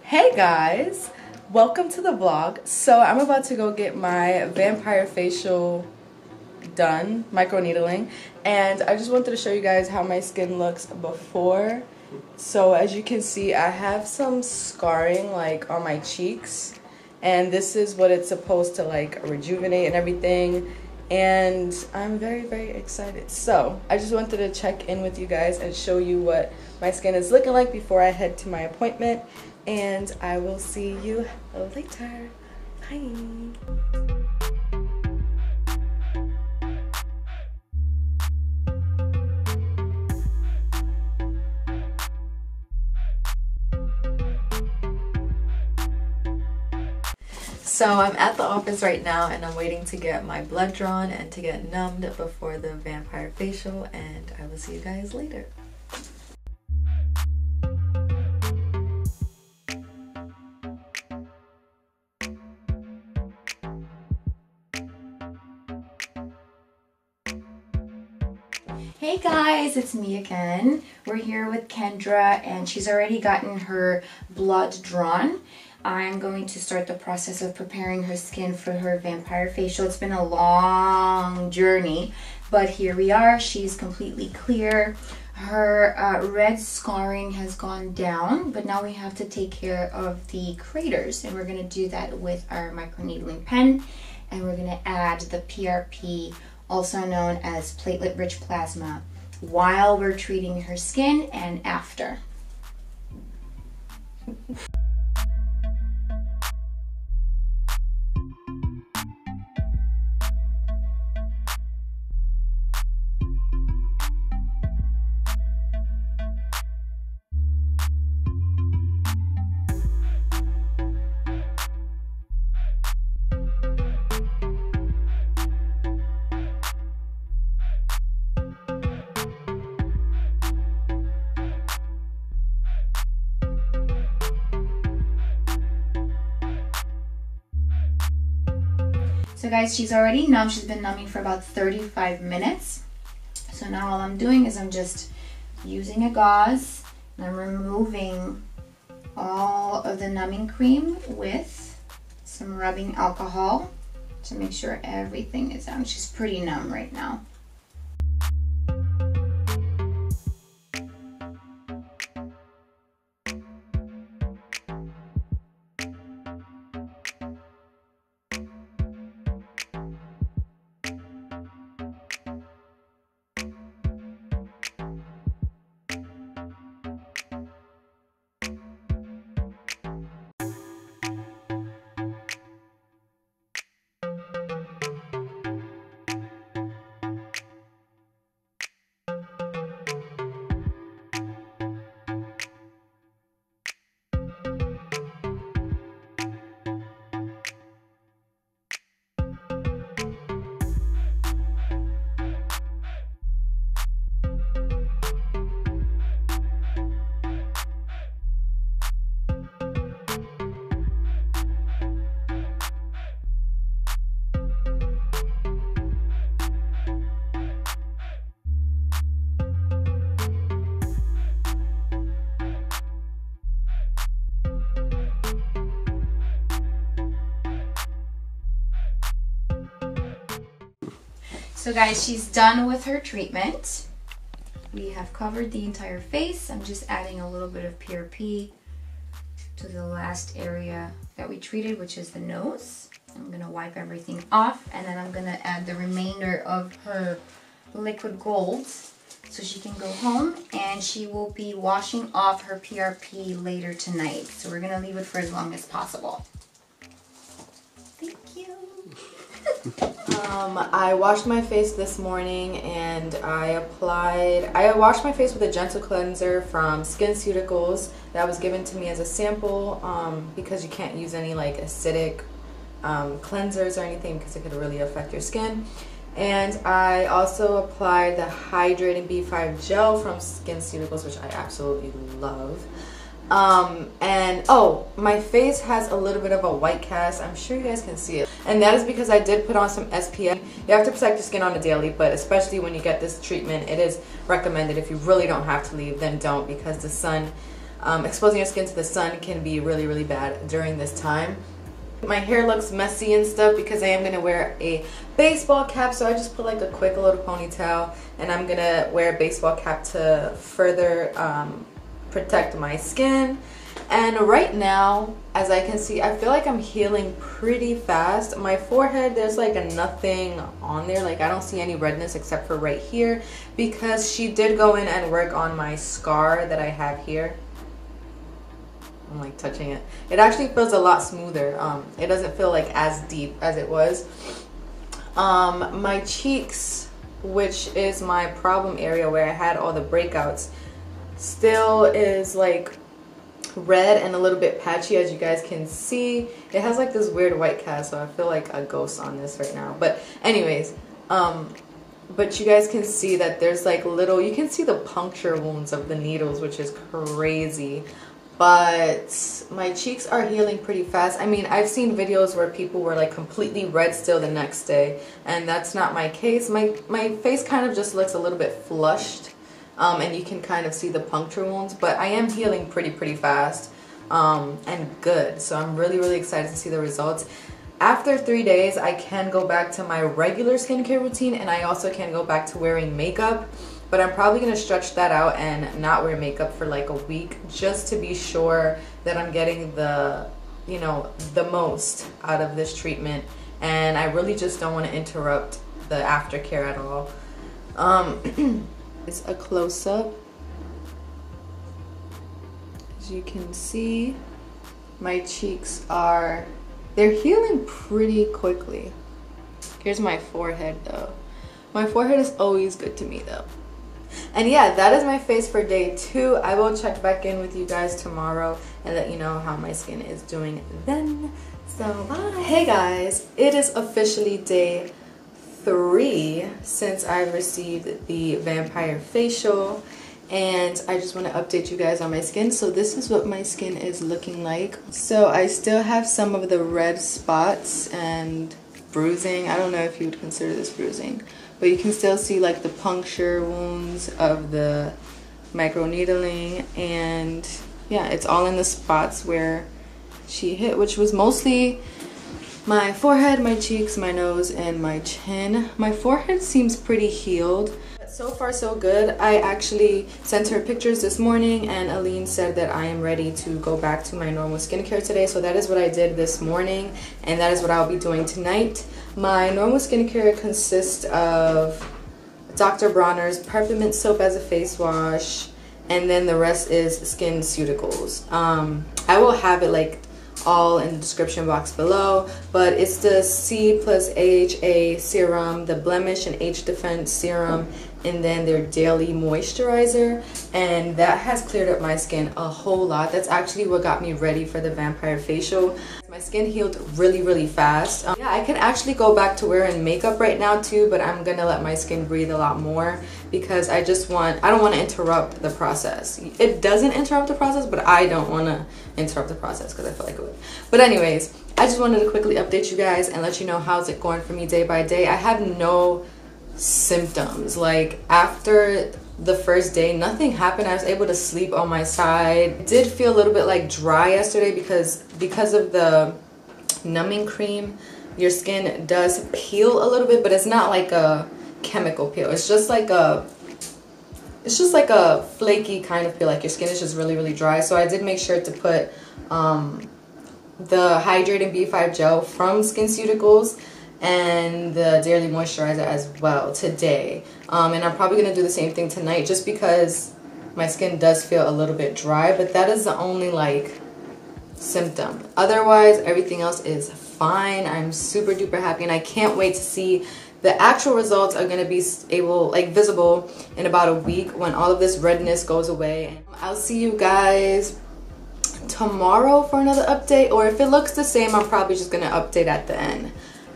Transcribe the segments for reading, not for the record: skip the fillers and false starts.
Hey guys, welcome to the vlog. So I'm about to go get my vampire facial done, microneedling, and I just wanted to show you guys how my skin looks before. So as you can see, I have some scarring like on my cheeks, and this is what it's supposed to like rejuvenate and everything, and I'm very excited. So I just wanted to check in with you guys and show you what my skin is looking like before I head to my appointment, and I will see you later. Bye. So I'm at the office right now and I'm waiting to get my blood drawn and to get numbed before the vampire facial, and I will see you guys later. Hey guys, it's me again. We're here with Kendra and she's already gotten her blood drawn. I'm going to start the process of preparing her skin for her vampire facial. It's been a long journey, but here we are. She's completely clear. Her red scarring has gone down, but now we have to take care of the craters, and we're going to do that with our microneedling pen, and we're going to add the PRP, also known as platelet-rich plasma, while we're treating her skin and after. So guys, she's already numb. She's been numbing for about 35 minutes. So now all I'm doing is I'm just using a gauze and I'm removing all of the numbing cream with some rubbing alcohol to make sure everything is out. She's pretty numb right now. So guys, she's done with her treatment. We have covered the entire face. I'm just adding a little bit of PRP to the last area that we treated, which is the nose. I'm gonna wipe everything off, and then I'm gonna add the remainder of her liquid gold so she can go home, and she will be washing off her PRP later tonight. So we're gonna leave it for as long as possible. Thank you. I washed my face this morning and I washed my face with a gentle cleanser from SkinCeuticals that was given to me as a sample because you can't use any like acidic cleansers or anything because it could really affect your skin. And I also applied the hydrating B5 gel from SkinCeuticals, which I absolutely love. And oh, my face has a little bit of a white cast. I'm sure you guys can see it, and that is because I did put on some SPF. You have to protect your skin on a daily, but especially when you get this treatment, it is recommended. If you really don't have to leave, then don't, because the sun exposing your skin to the sun can be really, really bad during this time. My hair looks messy and stuff because I am going to wear a baseball cap, so I just put like a quick little ponytail, and I'm going to wear a baseball cap to further protect my skin. And right now, as I can see, I feel like I'm healing pretty fast. My forehead, there's like nothing on there. Like I don't see any redness except for right here, because she did go in and work on my scar that I have here. I'm like touching it. It actually feels a lot smoother. It doesn't feel like as deep as it was. My cheeks, which is my problem area where I had all the breakouts, still is like red and a little bit patchy, as you guys can see. It has like this weird white cast, so I feel like a ghost on this right now. But anyways, but you guys can see that there's like little, you can see the puncture wounds of the needles, which is crazy. But my cheeks are healing pretty fast. I mean, I've seen videos where people were like completely red still the next day, and that's not my case. My face kind of just looks a little bit flushed, and you can kind of see the puncture wounds, but I am healing pretty fast and good. So I'm really excited to see the results. After 3 days, I can go back to my regular skincare routine, and I also can go back to wearing makeup. But I'm probably going to stretch that out and not wear makeup for like a week, just to be sure that I'm getting the, you know, the most out of this treatment. And I really just don't want to interrupt the aftercare at all. It's a close-up. As you can see, my cheeks are, they're healing pretty quickly. Here's my forehead though. My forehead is always good to me though. And yeah, that is my face for day 2. I will check back in with you guys tomorrow and let you know how my skin is doing then. So bye. Hey guys, it is officially day 3 since I received the vampire facial, and I just want to update you guys on my skin. So this is what my skin is looking like. So I still have some of the red spots and bruising. I don't know if you would consider this bruising, but you can still see like the puncture wounds of the microneedling, and yeah, it's all in the spots where she hit, which was mostly my forehead, my cheeks, my nose, and my chin. My forehead seems pretty healed. So far so good. I actually sent her pictures this morning, and Aline said that I am ready to go back to my normal skincare today. So that is what I did this morning, and that is what I'll be doing tonight. My normal skincare consists of Dr. Bronner's peppermint soap as a face wash, and then the rest is SkinCeuticals. I will have it like all in the description box below, but it's the C plus AHA serum, the blemish and age defense serum, and then their daily moisturizer, and that has cleared up my skin a whole lot. That's actually what got me ready for the vampire facial. My skin healed really fast. Yeah, I can actually go back to wearing makeup right now too, but I'm gonna let my skin breathe a lot more because I don't want to interrupt the process. It doesn't interrupt the process, but I don't want to interrupt the process because I feel like it would. But anyways, I just wanted to quickly update you guys and let you know how's it going for me day by day. I have no symptoms. Like after the first day, nothing happened. I was able to sleep on my side. It did feel a little bit like dry yesterday because of the numbing cream. Your skin does peel a little bit, but it's not like a chemical peel. It's just like a flaky kind of peel. Like your skin is just really dry. So I did make sure to put the hydrating B5 gel from SkinCeuticals and the daily moisturizer as well today, and I'm probably gonna do the same thing tonight just because my skin does feel a little bit dry, but that is the only like symptom. Otherwise everything else is fine. I'm super duper happy, and I can't wait to see the actual results are going to be visible in about a week when all of this redness goes away. I'll see you guys tomorrow for another update, or if it looks the same, I'm probably just going to update at the end.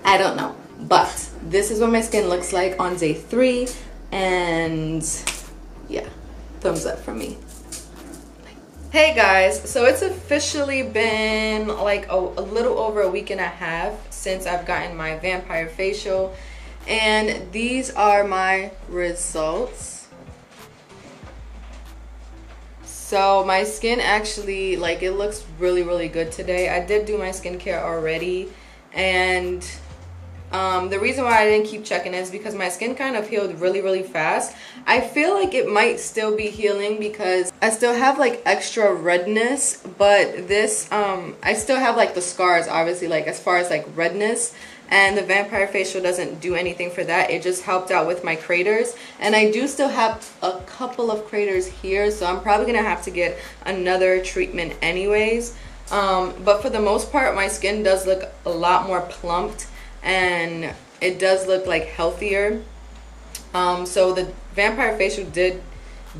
I don't know, but this is what my skin looks like on day 3, and yeah, thumbs up from me. Hey guys, so it's officially been like a little over a week and a half since I've gotten my vampire facial, and these are my results. So my skin actually, like, it looks really good today. I did do my skincare already, and the reason why I didn't keep checking is because my skin kind of healed really fast. I feel like it might still be healing because I still have like extra redness, but this I still have like the scars, obviously, like as far as like redness, and the vampire facial doesn't do anything for that. It just helped out with my craters, and I do still have a couple of craters here, so I'm probably gonna have to get another treatment anyways. But for the most part, my skin does look a lot more plumped, and it does look like healthier. So the vampire facial did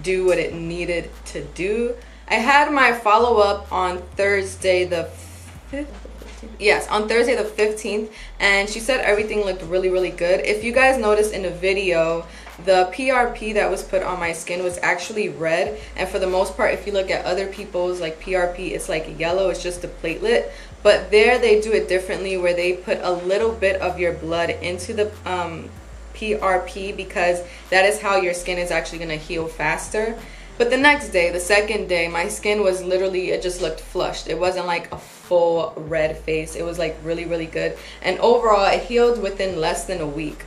do what it needed to do. I had my follow-up on Thursday the 5th. Yes, on Thursday the 15th, and she said everything looked really good. If you guys noticed in the video, the PRP that was put on my skin was actually red, and for the most part, if you look at other people's like PRP, it's like yellow. It's just a platelet. But there they do it differently, where they put a little bit of your blood into the PRP, because that is how your skin is actually going to heal faster. But the next day, the second day, my skin was literally, it just looked flushed. It wasn't like a full red face. It was like really good. And overall, it healed within less than a week.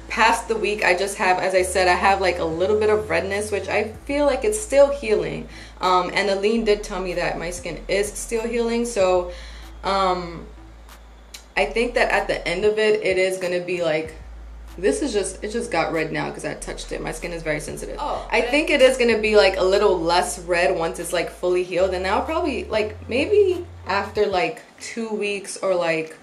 Past the week, I just have, as I said, I have like a little bit of redness, which I feel like it's still healing. And Aline did tell me that my skin is still healing. So I think that at the end of it, it is going to be like, this is just, it just got red now because I touched it. My skin is very sensitive. I think it is going to be like a little less red once it's like fully healed. And now probably like maybe after like 2 weeks or like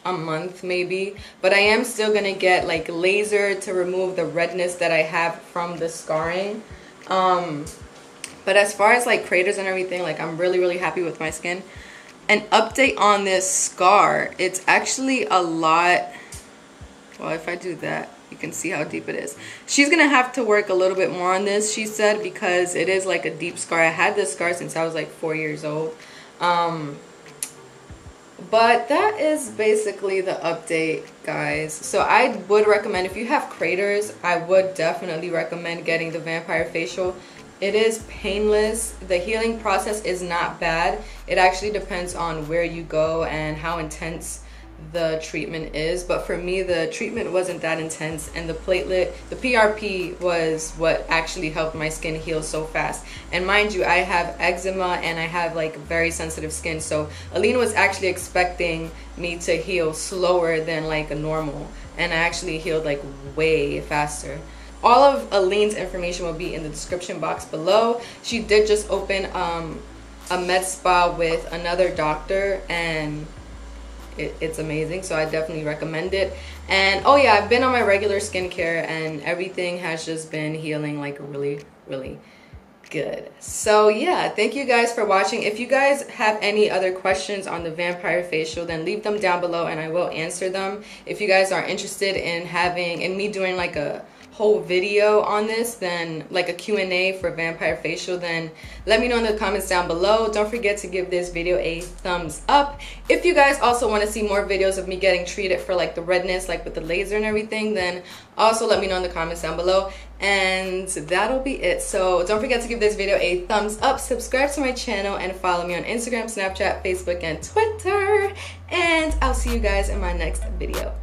a month maybe. But I am still going to get like laser to remove the redness that I have from the scarring. But as far as like craters and everything, like I'm really happy with my skin. An update on this scar, it's actually a lot. Well, if I do that, you can see how deep it is. She's gonna have to work a little bit more on this, she said, because it is like a deep scar. I had this scar since I was like 4 years old. But that is basically the update, guys. So I would recommend, if you have craters, I would definitely recommend getting the vampire facial. It is painless. The healing process is not bad. It actually depends on where you go and how intense the treatment is, but for me the treatment wasn't that intense, and the PRP was what actually helped my skin heal so fast. And mind you, I have eczema and I have like very sensitive skin, so Aline was actually expecting me to heal slower than like a normal, and I actually healed like way faster. All of Aline's information will be in the description box below. She did just open a med spa with another doctor, and it's amazing, so I definitely recommend it. And oh yeah, I've been on my regular skincare and everything has just been healing like really good. So yeah, thank you guys for watching. If you guys have any other questions on the vampire facial, then leave them down below and I will answer them. If you guys are interested in me doing like a whole video on this, then like a Q&A for vampire facial, then let me know in the comments down below. Don't forget to give this video a thumbs up. If you guys also want to see more videos of me getting treated for like the redness, like with the laser and everything, then also let me know in the comments down below. And that'll be it. So don't forget to give this video a thumbs up, subscribe to my channel, and follow me on Instagram, Snapchat, Facebook, and Twitter. And I'll see you guys in my next video.